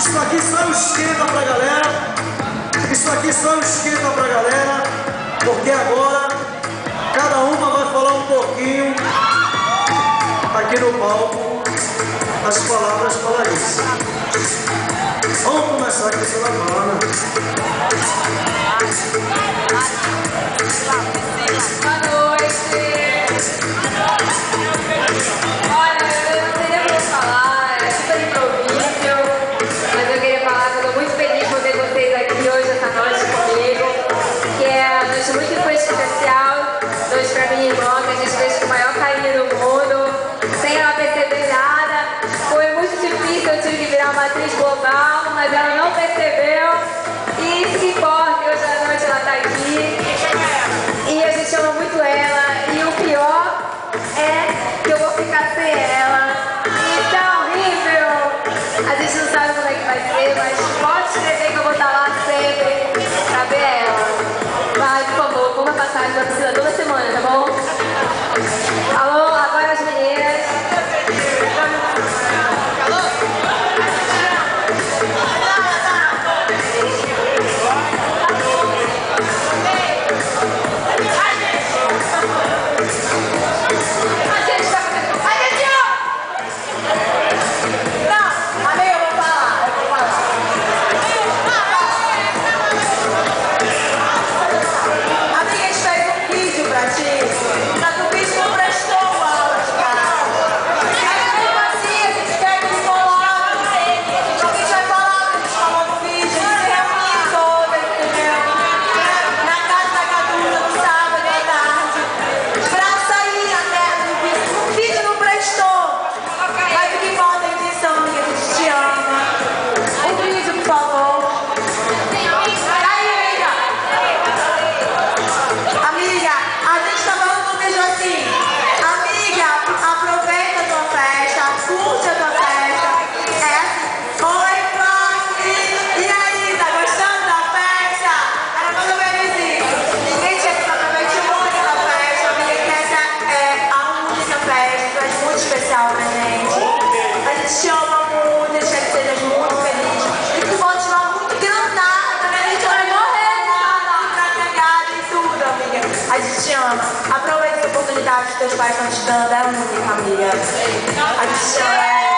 Isso aqui só um esquenta pra galera. Isso aqui só um esquenta pra galera. Porque agora cada uma vai falar um pouquinho aqui no palco as palavras paraíso. Vamos começar aqui pela Ana. Boa noite. Olha, eu não sei nem o que falar, é super improviso, mas eu queria falar que eu estou muito feliz por ter vocês aqui hoje, essa noite comigo, que é uma noite muito especial, noite para minha irmã, que a gente fez com o maior carinho do mundo, sem ela perceber nada. Foi muito difícil, eu tive que virar uma atriz global, mas ela não percebeu, e isso que importa, hoje à noite ela está aqui. E a gente ama muito ela, e o pior é que eu vou ficar sem ela. E tá horrível. A gente não sabe como é que vai ser, mas pode escrever que eu vou estar lá sempre pra ver ela. Mas, por favor, compra passagem pra piscina toda semana, tá bom? Alô, agora as meninas. Aproveita essa oportunidade que teus pais estão te dando, é única, amiga. A gente te ama.